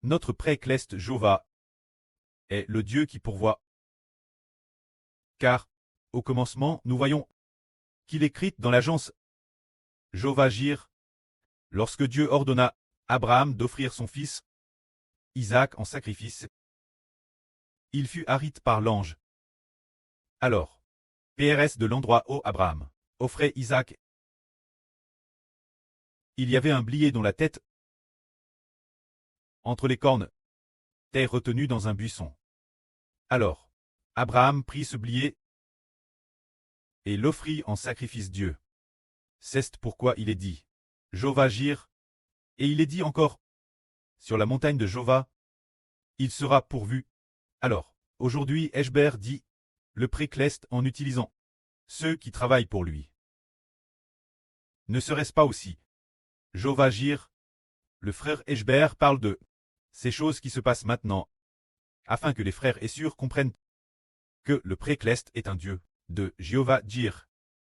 Notre précleste Jova est le Dieu qui pourvoit. Car, au commencement, nous voyons qu'il écrit dans l'agence Jova Jir, lorsque Dieu ordonna à Abraham d'offrir son fils Isaac en sacrifice, il fut harit par l'ange. Alors, PRS de l'endroit où Abraham offrait Isaac, il y avait un blier dont la tête, entre les cornes, était retenue dans un buisson. Alors, Abraham prit ce blier et l'offrit en sacrifice Dieu. C'est pourquoi il est dit Jova Jir, et il est dit encore sur la montagne de Jova, il sera pourvu. Alors, aujourd'hui Eshber dit le précleste en utilisant ceux qui travaillent pour lui. Ne serait-ce pas aussi Jova Jir, le frère Eshber parle de ces choses qui se passent maintenant, afin que les frères Essur comprennent que le précleste est un Dieu de Jéhovah Jir.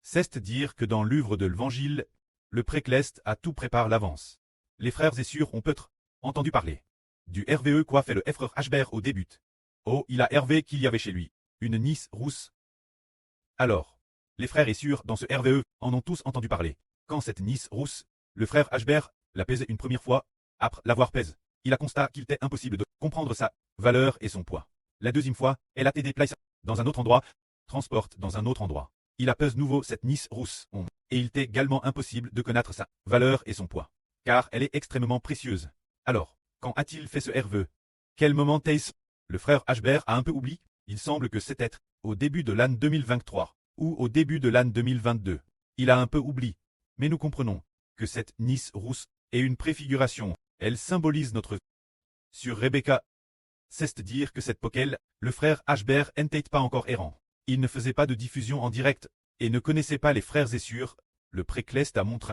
C'est dire que dans l'œuvre de l'Évangile, le précleste a tout prépare l'avance. Les frères Essur ont peut-être entendu parler du RVE quoi fait le frère Ashber au début. Oh, il a Hervé qu'il y avait chez lui une nice rousse. Alors, les frères Essur dans ce RVE en ont tous entendu parler. Quand cette nice rousse, le frère Ashber l'a pesé une première fois, après l'avoir pèse, il a constaté qu'il était impossible de comprendre sa valeur et son poids. La deuxième fois, elle a été déplacée dans un autre endroit, transporte dans un autre endroit. Il a pesé nouveau cette nice rousse, et il était également impossible de connaître sa valeur et son poids, car elle est extrêmement précieuse. Alors, quand a-t-il fait ce RVE? Quel moment est-ce? Le frère Ashber a un peu oublié. Il semble que c'était au début de l'année 2023, ou au début de l'année 2022. Il a un peu oublié. Mais nous comprenons que cette nice rousse est une préfiguration. Elle symbolise notre sur Rebecca. C'est dire que cette poquelle, le frère Ashber n'était pas encore errant. Il ne faisait pas de diffusion en direct, et ne connaissait pas les frères Essur. Le précleste a montré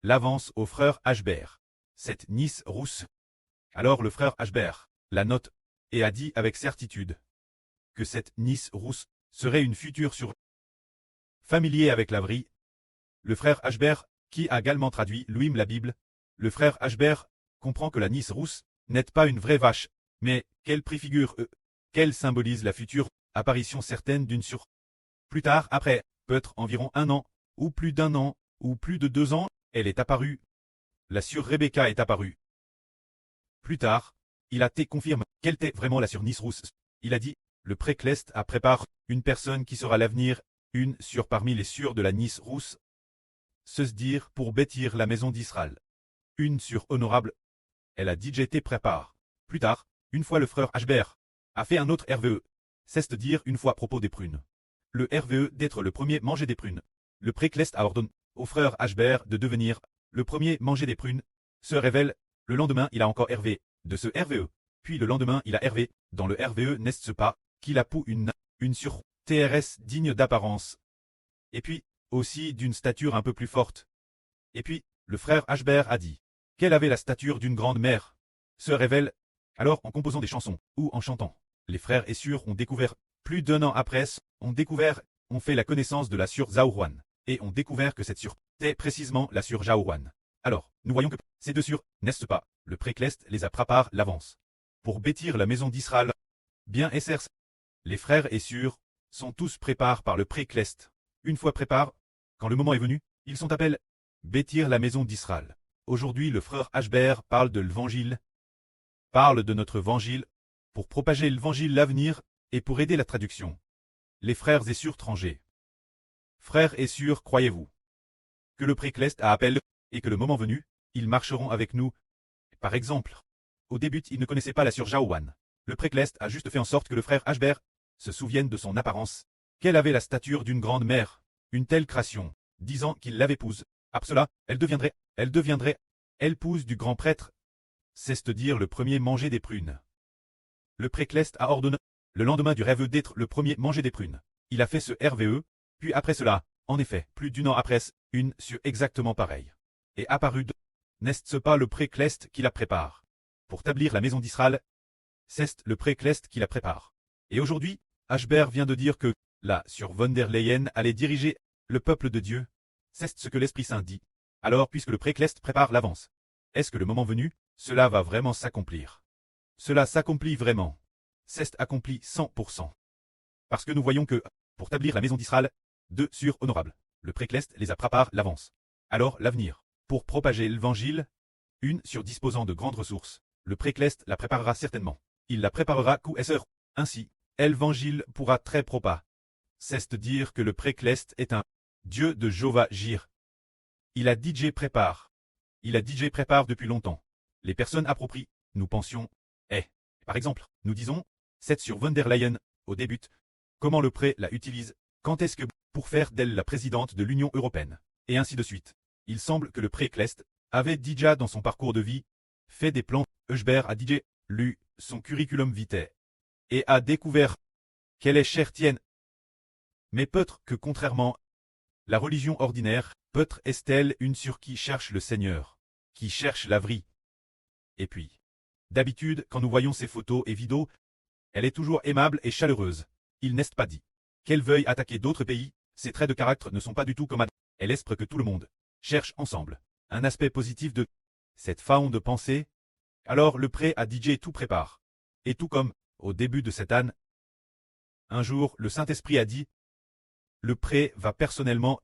l'avance au frère Ashber. Cette nice rousse. Alors le frère Ashber la note, et a dit avec certitude que cette nice rousse serait une future sur familier avec la vrille. Le frère Ashber, qui a également traduit lui-même la Bible, le frère Ashber comprend que la nice rousse n'est pas une vraie vache, mais qu'elle préfigure qu'elle symbolise la future apparition certaine d'une sur. Plus tard, après, peut-être environ 1 an, ou plus d'1 an, ou plus de 2 ans, elle est apparue. La sur Rebecca est apparue. Plus tard, il a été confirmé qu'elle était vraiment la sur nice rousse. Il a dit, le précleste a préparé une personne qui sera l'avenir, une sur parmi les sûrs de la nice rousse. Se dire pour bâtir la maison d'Israël. Une sur honorable. Elle a dit j'étais prépare. Plus tard, une fois le frère Ashber a fait un autre RVE. C'est dire une fois à propos des prunes. Le RVE d'être le premier manger des prunes. Le précleste a ordonné au frère Ashber de devenir le premier manger des prunes. Se révèle, le lendemain il a encore RV de ce RVE. Puis le lendemain il a RV, dans le RVE n'est-ce pas, qu'il a pou une sur TRS digne d'apparence. Et puis, aussi d'une stature un peu plus forte. Et puis, le frère Ashber a dit qu'elle avait la stature d'une grande mère. Se révèle, alors en composant des chansons, ou en chantant. Les frères Essur ont découvert, plus d'1 an après, ont fait la connaissance de la sur Zaourouan, et ont découvert que cette sur était précisément la sur Jaourouan. Alors, nous voyons que ces deux sur, n'est-ce pas, le précleste les a préparé l'avance. Pour bâtir la maison d'Israël, bien SRC, les frères Essur sont tous préparés par le précleste. Une fois préparés, quand le moment est venu, ils sont appelés bâtir la maison d'Israël. Aujourd'hui le frère Ashber parle de l'évangile, parle de notre évangile, pour propager l'évangile l'avenir, et pour aider la traduction. Les frères Essur étrangers. Frères Essur, croyez-vous que le précleste a appelé, et que le moment venu, ils marcheront avec nous. Par exemple, au début ils ne connaissaient pas la sur Jaouan. Le précleste a juste fait en sorte que le frère Ashber se souvienne de son apparence, qu'elle avait la stature d'une grande mère, une telle création, disant qu'il l'épouse. Après cela, elle deviendrait épouse du grand prêtre. C'est dire le premier manger des prunes. Le précleste a ordonné, le lendemain du rêve d'être le premier manger des prunes. Il a fait ce RVE, puis après cela, en effet, plus d'1 an après, une sur exactement pareille. Et apparu de, n'est-ce pas le précleste qui la prépare? Pour établir la maison d'Israël, c'est le précleste qui la prépare. Et aujourd'hui, Ashber vient de dire que, là, sur von der Leyen allait diriger le peuple de Dieu. C'est ce que l'Esprit Saint dit. Alors, puisque le précleste prépare l'avance, est-ce que le moment venu, cela va vraiment s'accomplir? Cela s'accomplit vraiment. C'est accompli 100%. Parce que nous voyons que, pour établir la maison d'Israël, 2 sur honorable, le précleste les a préparé l'avance. Alors l'avenir, pour propager l'évangile, 1 sur disposant de grandes ressources, le précleste la préparera certainement. Il la préparera QSR. Ainsi, l'évangile pourra très propa. C'est dire que le précleste est un Dieu de Jova Jir. Il a DJ prépare. Il a DJ prépare depuis longtemps. Les personnes approprient, nous pensions, par exemple, nous disons, 7 sur von der Leyen, au début, comment le pré la utilise, quand est-ce que, pour faire d'elle la présidente de l'Union européenne, et ainsi de suite. Il semble que le précleste avait déjà dans son parcours de vie, fait des plans, Eusbert a DJ, lu, son curriculum vitae, et a découvert qu'elle est chrétienne. Mais peut-être que contrairement, la religion ordinaire, peut-être est-elle une sur qui cherche le Seigneur, qui cherche la vraie. Et puis, d'habitude, quand nous voyons ces photos et vidéos, elle est toujours aimable et chaleureuse. Il n'est pas dit qu'elle veuille attaquer d'autres pays, ses traits de caractère ne sont pas du tout comme elle espère que tout le monde cherche ensemble un aspect positif de cette façon de penser. Alors le pré à DJ tout prépare. Et tout comme, au début de cette année, un jour le Saint-Esprit a dit, le pré va personnellement,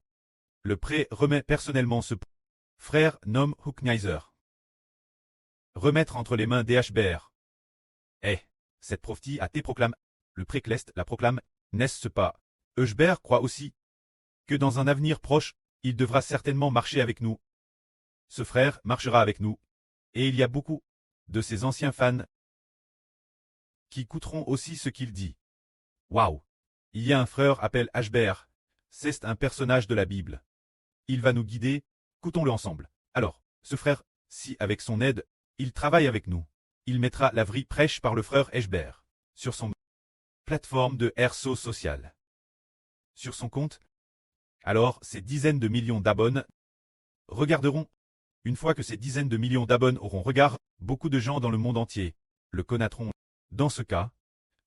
le pré remet personnellement ce frère nomme Huckneiser. Remettre entre les mains des HBR. Cette prophétie a été proclame, le précleste la proclame, n'est-ce pas? Eusbert croit aussi que dans un avenir proche, il devra certainement marcher avec nous. Ce frère marchera avec nous, et il y a beaucoup de ses anciens fans qui écouteront aussi ce qu'il dit. Waouh! Il y a un frère appelé HBR, c'est un personnage de la Bible. Il va nous guider, écoutons-le ensemble. Alors, ce frère, si avec son aide, il travaille avec nous, il mettra la vraie prêche par le frère HBR sur son plateforme de RSO social. Sur son compte, alors ces dizaines de millions d'abonnés regarderont. Une fois que ces dizaines de millions d'abonnés auront regard, beaucoup de gens dans le monde entier le connaîtront. Dans ce cas,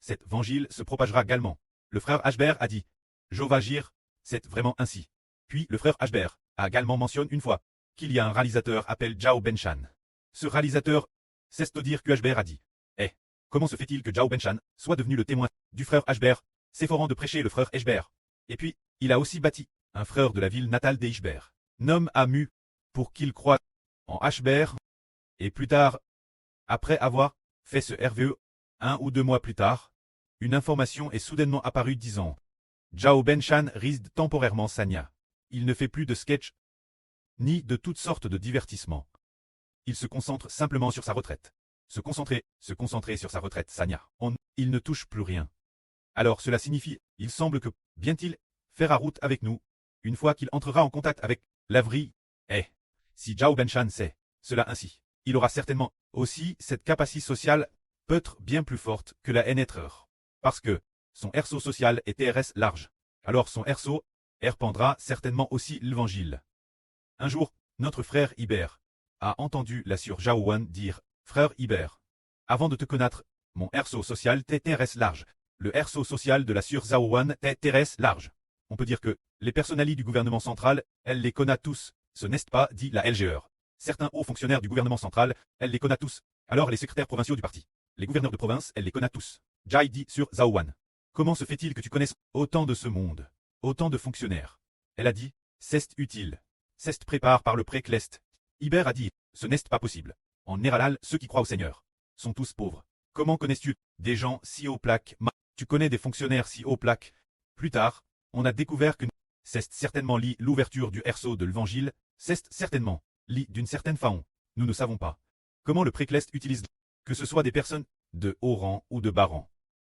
cet évangile se propagera également. Le frère HBR a dit, Jovagir, c'est vraiment ainsi. Puis le frère HBR a également mentionné une fois qu'il y a un réalisateur appelé Zhao Benshan. Ce réalisateur, c'est de dire que HBR a dit. Comment se fait-il que Zhao Benshan soit devenu le témoin du frère HBR, s'efforant de prêcher le frère HBR? Et puis, il a aussi bâti un frère de la ville natale d'HBR, nomme Amu, pour qu'il croie en HBR. Et plus tard, après avoir fait ce RVE, 1 ou 2 mois plus tard, une information est soudainement apparue disant Zhao Benshan risque temporairement Sanya. Il ne fait plus de sketch, ni de toutes sortes de divertissements. Il se concentre simplement sur sa retraite. Se concentrer sur sa retraite Sanya. Il ne touche plus rien. Alors cela signifie, il semble que, bien-il, fera route avec nous, une fois qu'il entrera en contact avec la vraie. Si Zhao Benshan sait cela ainsi, il aura certainement aussi cette capacité sociale, peut-être bien plus forte que la NETREUR. Parce que son RSO social est TRS large. Alors son RSO répandra certainement aussi l'évangile. Un jour, notre frère Iber a entendu la sœur Zhao Wan dire, frère Iber, avant de te connaître, mon RSO social t'est TRS large. Le RSO social de la sœur Zhao Wan t'est TRS large. On peut dire que les personnalités du gouvernement central, elle les connaît tous, ce n'est pas, dit la LGR. Certains hauts fonctionnaires du gouvernement central, elle les connaît tous. Alors les secrétaires provinciaux du parti, les gouverneurs de province, elle les connaît tous. Jai dit sur Zhao Wan. Comment se fait-il que tu connaisses autant de ce monde, autant de fonctionnaires? Elle a dit, c'est utile. C'est prépare par le précleste. Iber a dit, ce n'est pas possible. En Néralal, ceux qui croient au Seigneur sont tous pauvres. Comment connais-tu des gens si haut plaque? Tu connais des fonctionnaires si haut plaque? Plus tard, on a découvert que c'est certainement lit l'ouverture du RSO de l'évangile, c'est certainement lit d'une certaine façon. Nous ne savons pas comment le précleste utilise, que ce soit des personnes de haut rang ou de bas rang.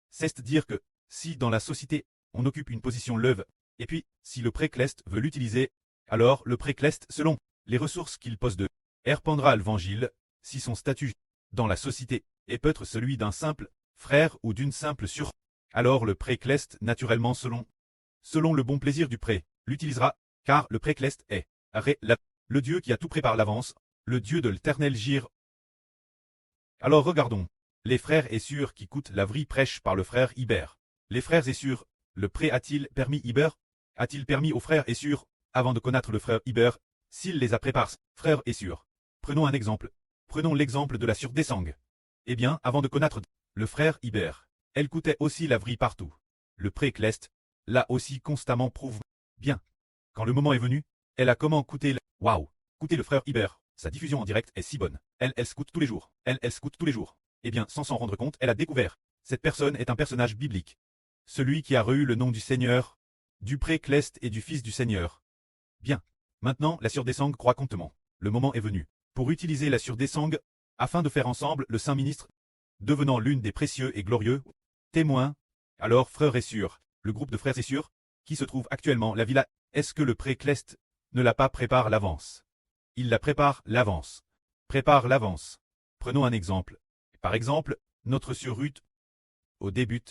C'est dire que, si dans la société, on occupe une position leuve, et puis, si le précleste veut l'utiliser, alors le précleste, selon les ressources qu'il pose de, répandra l'évangile, si son statut dans la société est peut-être celui d'un simple frère ou d'une simple sœur, alors le précleste, naturellement selon le bon plaisir du pré, l'utilisera, car le précleste est le Dieu qui a tout préparé l'avance, le Dieu de l'éternel gire. Alors regardons, les frères et sœurs qui coûtent la vraie prêche par le frère Iber. Les frères et sœurs, le pré a-t-il permis Iber? A-t-il permis aux frères et sœurs, avant de connaître le frère Iber, s'il les a préparés, frères et sœurs? Prenons un exemple. Prenons l'exemple de la sœur Desang. Eh bien, avant de connaître le frère Ibère, elle coûtait aussi la vrille partout. Le pré-Clest, là aussi constamment prouve bien. Quand le moment est venu, elle a comment coûté le... Waouh! Coûter le frère Ibère. Sa diffusion en direct est si bonne. Elle scoute tous les jours. Elle scoute tous les jours. Eh bien, sans s'en rendre compte, elle a découvert. Cette personne est un personnage biblique. Celui qui a reçu le nom du Seigneur, du pré-Clest et du Fils du Seigneur. Bien. Maintenant, la sœur Desang croit contement. Le moment est venu. Pour utiliser la sœur Desang, afin de faire ensemble le Saint Ministre, devenant l'une des précieux et glorieux témoins. Alors, frères et sœurs, le groupe de frères et sœurs, qui se trouve actuellement la villa, est-ce que le pré-Clest ne la pas prépare l'avance? Il la prépare l'avance. Prépare l'avance. Prenons un exemple. Par exemple, notre sœur Ruth, au début,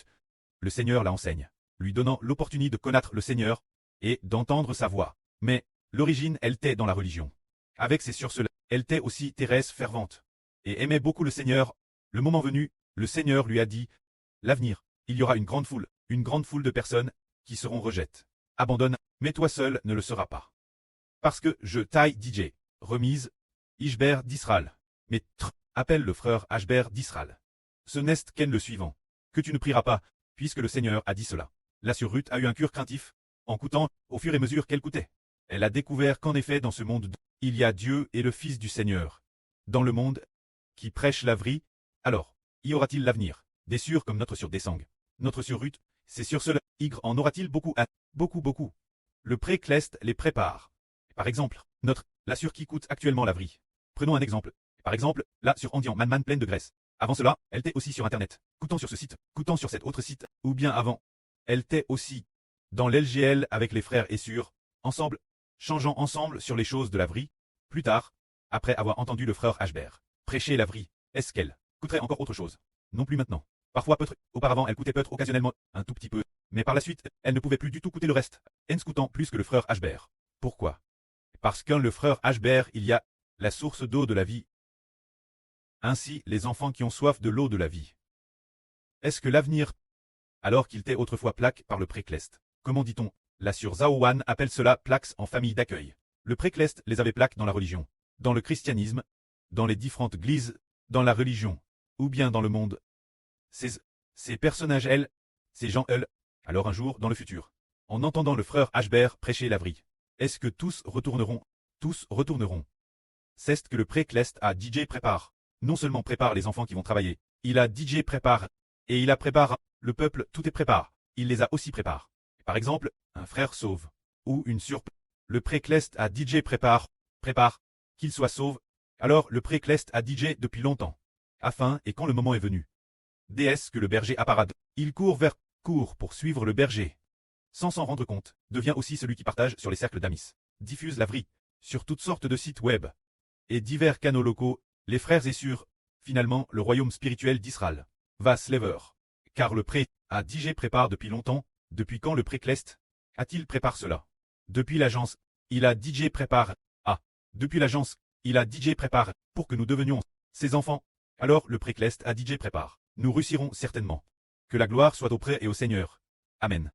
le Seigneur la enseigne, lui donnant l'opportunité de connaître le Seigneur et d'entendre sa voix. Mais, l'origine, elle était dans la religion. Avec ses sœurs, elle était aussi Thérèse fervente et aimait beaucoup le Seigneur. Le moment venu, le Seigneur lui a dit, l'avenir, il y aura une grande foule de personnes qui seront rejetées. Abandonne, mais toi seul ne le seras pas. Parce que je taille DJ, remise, Ishber d'Israël. Mais appelle le frère Ashber d'Israël. Ce n'est qu'en le suivant, que tu ne prieras pas, puisque le Seigneur a dit cela. La sœur Ruth a eu un cœur craintif, en coûtant, au fur et à mesure qu'elle coûtait. Elle a découvert qu'en effet dans ce monde, il y a Dieu et le Fils du Seigneur. Dans le monde, qui prêche la vraie, alors, y aura-t-il l'avenir? Des sœurs comme notre sœur Desang. Notre sœur Ruth, c'est sur cela, Ygre en aura-t-il beaucoup à... Beaucoup. Le pré-Clest les prépare. Par exemple, la sœur qui coûte actuellement la vraie. Prenons un exemple. Par exemple, la sur Andian Manman pleine de graisse. Avant cela, elle était aussi sur Internet, coûtant sur ce site, coûtant sur cet autre site, ou bien avant. Elle était aussi dans l'LGL avec les frères et sœurs, ensemble, changeant ensemble sur les choses de la vraie. Plus tard, après avoir entendu le frère Ashber prêcher la vraie, est-ce qu'elle coûterait encore autre chose? Non plus maintenant. Parfois peut-être, auparavant elle coûtait peut-être occasionnellement, un tout petit peu, mais par la suite, elle ne pouvait plus du tout coûter le reste, en coûtant plus que le frère Ashber. Pourquoi? Parce qu'en le frère Ashber il y a la source d'eau de la vie. Ainsi, les enfants qui ont soif de l'eau de la vie. Est-ce que l'avenir, alors qu'il était autrefois plaque par le pré-Clest, comment dit-on? La sœur Zaowan appelle cela plaques en famille d'accueil. Le pré-Clest les avait plaques dans la religion, dans le christianisme, dans les différentes églises, dans la religion, ou bien dans le monde. Ces personnages, ces gens, alors un jour, dans le futur, en entendant le frère Ashber prêcher la vraie, est-ce que tous retourneront? Tous retourneront. C'est ce que le pré-Clest a DJ prépare. Non seulement prépare les enfants qui vont travailler, il a DJ prépare, et il a prépare, le peuple tout est prépare, il les a aussi prépare. Par exemple, un frère sauve, ou une surp. Le pré-Clest a DJ prépare, qu'il soit sauve. Alors le pré-Clest a DJ depuis longtemps. Afin, et quand le moment est venu. DS que le berger apparade, il court pour suivre le berger. Sans s'en rendre compte, devient aussi celui qui partage sur les cercles d'amis, diffuse la vraie, sur toutes sortes de sites web, et divers canaux locaux, les frères et sœurs, finalement le royaume spirituel d'Israël, va slever. Car le pré a DJ prépare depuis longtemps, depuis quand le pré-Clest a-t-il prépare cela? Depuis l'agence, il a DJ prépare, depuis l'agence, il a DJ prépare, pour que nous devenions ses enfants. Alors le pré-Clest a DJ prépare, nous réussirons certainement. Que la gloire soit au pré et au Seigneur. Amen.